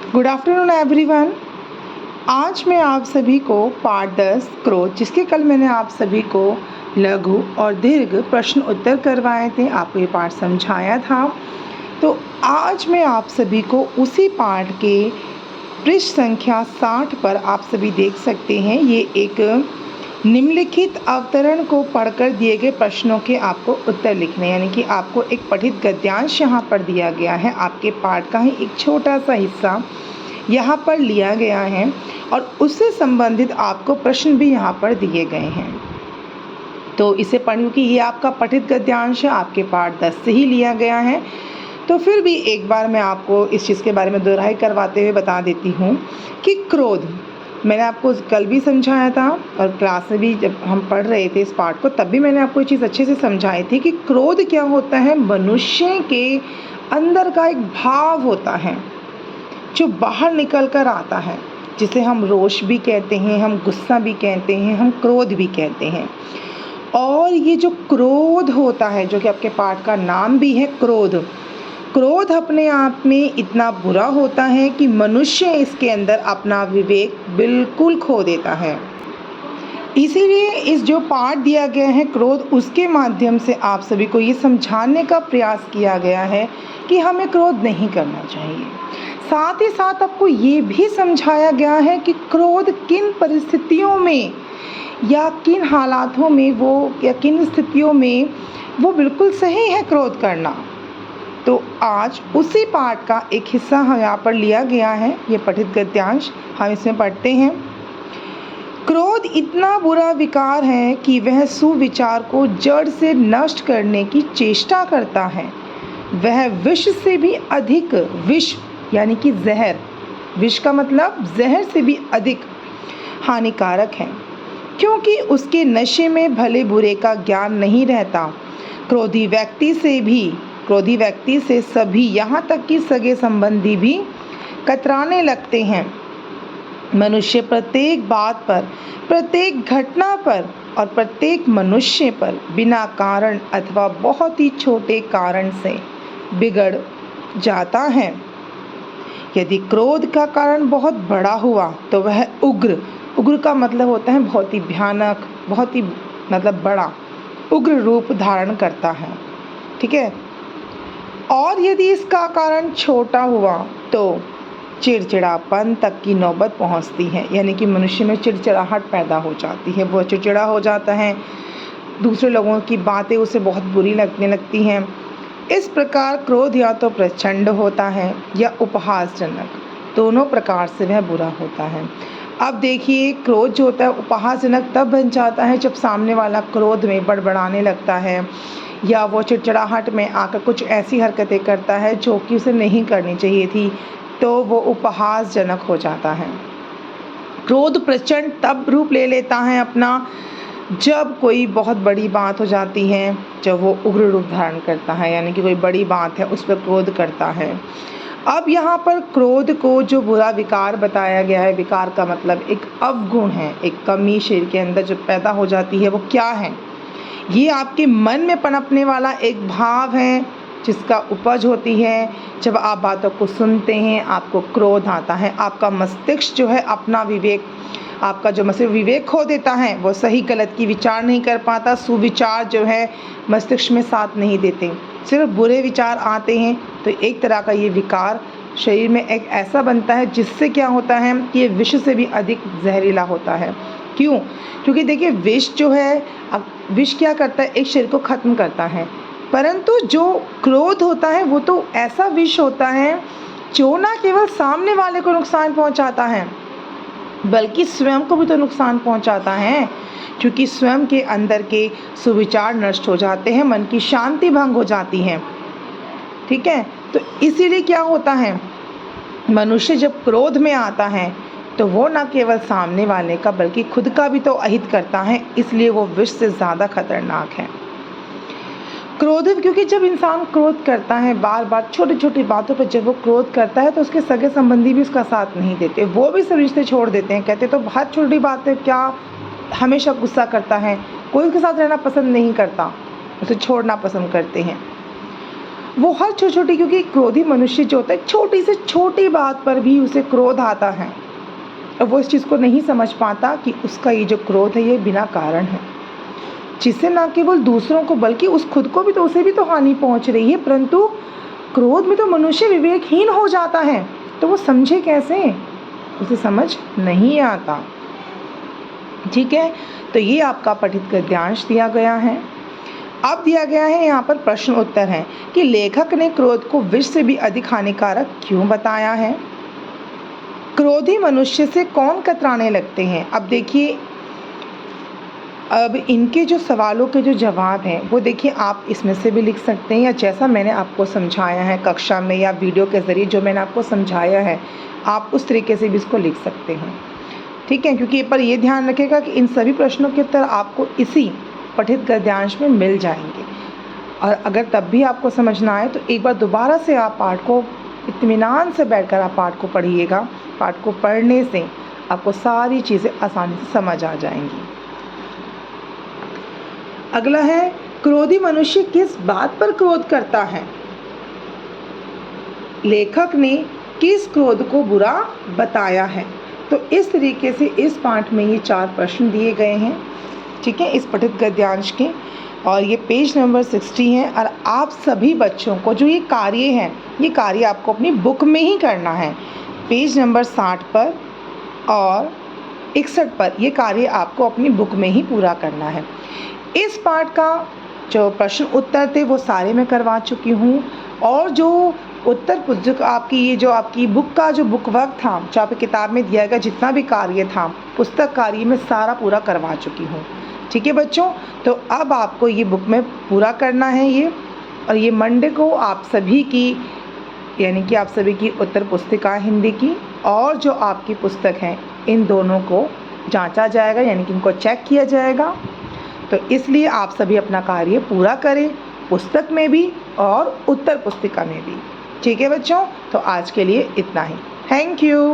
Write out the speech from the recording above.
Good afternoon everyone. आज मैं आप सभी को पाठ 10 क्रोध, जिसके कल मैंने आप सभी को लघु और दीर्घ प्रश्न उत्तर करवाए थे, आपको ये पाठ समझाया था। तो आज मैं आप सभी को उसी पाठ के पृष्ठ संख्या 60 पर आप सभी देख सकते हैं। ये एक निम्नलिखित अवतरण को पढ़कर दिए गए प्रश्नों के आपको उत्तर लिखने, यानी कि आपको एक पठित गद्यांश यहाँ पर दिया गया है। आपके पाठ का ही एक छोटा सा हिस्सा यहाँ पर लिया गया है और उससे संबंधित आपको प्रश्न भी यहाँ पर दिए गए हैं। तो इसे पढ़ूँ कि ये आपका पठित गद्यांश है, आपके पाठ 10 से ही लिया गया है। तो फिर भी एक बार मैं आपको इस चीज़ के बारे में दोहराई करवाते हुए बता देती हूँ कि क्रोध, मैंने आपको कल भी समझाया था और क्लास में भी जब हम पढ़ रहे थे इस पाठ को, तब भी मैंने आपको ये चीज़ अच्छे से समझाई थी कि क्रोध क्या होता है। मनुष्य के अंदर का एक भाव होता है जो बाहर निकल कर आता है, जिसे हम रोष भी कहते हैं, हम गुस्सा भी कहते हैं, हम क्रोध भी कहते हैं। और ये जो क्रोध होता है, जो कि आपके पाठ का नाम भी है क्रोध, क्रोध अपने आप में इतना बुरा होता है कि मनुष्य इसके अंदर अपना विवेक बिल्कुल खो देता है। इसीलिए इस जो पाठ दिया गया है क्रोध, उसके माध्यम से आप सभी को ये समझाने का प्रयास किया गया है कि हमें क्रोध नहीं करना चाहिए। साथ ही साथ आपको ये भी समझाया गया है कि क्रोध किन परिस्थितियों में या किन हालातों में या किन स्थितियों में वो बिल्कुल सही है क्रोध करना। तो आज उसी पाठ का एक हिस्सा हम यहाँ पर लिया गया है, ये पठित गद्यांश हम इसमें पढ़ते हैं। क्रोध इतना बुरा विकार है कि वह सुविचार को जड़ से नष्ट करने की चेष्टा करता है। वह विष से भी अधिक, विष यानी कि जहर, विष का मतलब जहर से भी अधिक हानिकारक है, क्योंकि उसके नशे में भले बुरे का ज्ञान नहीं रहता। क्रोधी व्यक्ति से सभी, यहाँ तक कि सगे संबंधी भी कतराने लगते हैं। मनुष्य प्रत्येक बात पर, प्रत्येक घटना पर और प्रत्येक मनुष्य पर बिना कारण अथवा बहुत ही छोटे कारण से बिगड़ जाता है। यदि क्रोध का कारण बहुत बड़ा हुआ तो वह उग्र का मतलब होता है बहुत ही भयानक, बहुत ही मतलब बड़ा, उग्र रूप धारण करता है। ठीक है। और यदि इसका कारण छोटा हुआ तो चिड़चिड़ापन तक की नौबत पहुंचती है, यानी कि मनुष्य में चिड़चिड़ाहट पैदा हो जाती है, वो चिड़चिड़ा हो जाता है, दूसरे लोगों की बातें उसे बहुत बुरी लगने लगती हैं। इस प्रकार क्रोध या तो प्रचंड होता है या उपहासजनक, दोनों प्रकार से वह बुरा होता है। अब देखिए, क्रोध जो होता है उपहासजनक तब बन जाता है जब सामने वाला क्रोध में बड़बड़ाने लगता है या वो चिड़चिड़ाहट में आकर कुछ ऐसी हरकतें करता है जो कि उसे नहीं करनी चाहिए थी, तो वो उपहासजनक हो जाता है। क्रोध प्रचंड तब रूप ले लेता है अपना जब कोई बहुत बड़ी बात हो जाती है, जब वो उग्र रूप धारण करता है, यानी कि कोई बड़ी बात है उस पर क्रोध करता है। अब यहाँ पर क्रोध को जो बुरा विकार बताया गया है, विकार का मतलब एक अवगुण है, एक कमी शरीर के अंदर जो पैदा हो जाती है, वो क्या है? ये आपके मन में पनपने वाला एक भाव है जिसका उपज होती है जब आप बातों को सुनते हैं, आपको क्रोध आता है। आपका मस्तिष्क जो है अपना विवेक, आपका जो मस्तिष्क विवेक खो देता है, वो सही गलत की विचार नहीं कर पाता। सुविचार जो है मस्तिष्क में साथ नहीं देते, सिर्फ बुरे विचार आते हैं। तो एक तरह का ये विकार शरीर में एक ऐसा बनता है जिससे क्या होता है कि ये विष से भी अधिक जहरीला होता है। क्यों? क्योंकि देखिए, विष जो है, अब विष क्या करता है, एक शरीर को ख़त्म करता है, परंतु जो क्रोध होता है वो तो ऐसा विष होता है जो ना केवल सामने वाले को नुकसान पहुंचाता है बल्कि स्वयं को भी तो नुकसान पहुंचाता है, क्योंकि स्वयं के अंदर के सुविचार नष्ट हो जाते हैं, मन की शांति भंग हो जाती है। ठीक है। तो इसीलिए क्या होता है, मनुष्य जब क्रोध में आता है तो वो ना केवल सामने वाले का बल्कि खुद का भी तो अहित करता है, इसलिए वो विष से ज़्यादा खतरनाक है क्रोध। क्योंकि जब इंसान क्रोध करता है बार बार छोटी छोटी बातों पर, जब वो क्रोध करता है तो उसके सगे संबंधी भी उसका साथ नहीं देते, वो भी सब रिश्ते छोड़ देते हैं। कहते तो हर छोटी बात है, क्या हमेशा गुस्सा करता है, कोई उसके साथ रहना पसंद नहीं करता, उसे छोड़ना पसंद करते हैं। वो हर छोटी छोटी, क्योंकि क्रोधी मनुष्य जो होता है छोटी से छोटी बात पर भी उसे क्रोध आता है और वो इस चीज़ को नहीं समझ पाता कि उसका ये जो क्रोध है ये बिना कारण है, जिससे ना केवल दूसरों को बल्कि उस खुद को भी तो उसे भी तो हानि पहुंच रही है। परंतु क्रोध में तो मनुष्य विवेकहीन हो जाता है, तो वो समझे कैसे, उसे समझ नहीं आता। ठीक है, तो ये आपका पठित गद्यांश दिया गया है। अब दिया गया है यहाँ पर प्रश्न उत्तर है कि लेखक ने क्रोध को विष से भी अधिक हानिकारक क्यों बताया है। क्रोधी मनुष्य से कौन कतराने लगते हैं। अब देखिए, अब इनके जो सवालों के जो जवाब हैं वो देखिए आप इसमें से भी लिख सकते हैं, या जैसा मैंने आपको समझाया है कक्षा में या वीडियो के ज़रिए जो मैंने आपको समझाया है आप उस तरीके से भी इसको लिख सकते हैं। ठीक है, क्योंकि पर ये ध्यान रखिएगा कि इन सभी प्रश्नों के उत्तर आपको इसी पठित गद्यांश में मिल जाएंगे। और अगर तब भी आपको समझना आए तो एक बार दोबारा से आप पाठ को इत्मीनान से बैठकर आप पाठ को पढ़िएगा। पाठ को पढ़ने से आपको सारी चीज़ें आसानी से समझ आ जाएंगी। अगला है, क्रोधी मनुष्य किस बात पर क्रोध करता है। लेखक ने किस क्रोध को बुरा बताया है। तो इस तरीके से इस पाठ में ये 4 प्रश्न दिए गए हैं। ठीक है, इस पठित गद्यांश के, और ये पेज नंबर 60 है। और आप सभी बच्चों को जो ये कार्य है ये कार्य आपको अपनी बुक में ही करना है। पेज नंबर 60 पर और 61 पर ये कार्य आपको अपनी बुक में ही पूरा करना है। इस पाठ का जो प्रश्न उत्तर थे वो सारे मैं करवा चुकी हूँ, और जो उत्तर पुस्तक आपकी ये जो आपकी बुक का जो बुक वर्क था, जो आपकी किताब में दिया गया जितना भी कार्य था पुस्तक कार्य में सारा पूरा करवा चुकी हूँ। ठीक है बच्चों, तो अब आपको ये बुक में पूरा करना है ये, और ये मंडे को आप सभी की यानी कि आप सभी की उत्तर पुस्तिका हिंदी की और जो आपकी पुस्तक है इन दोनों को जांचा जाएगा, यानी कि इनको चेक किया जाएगा। तो इसलिए आप सभी अपना कार्य पूरा करें, पुस्तक में भी और उत्तर पुस्तिका में भी। ठीक है बच्चों, तो आज के लिए इतना ही। Thank you.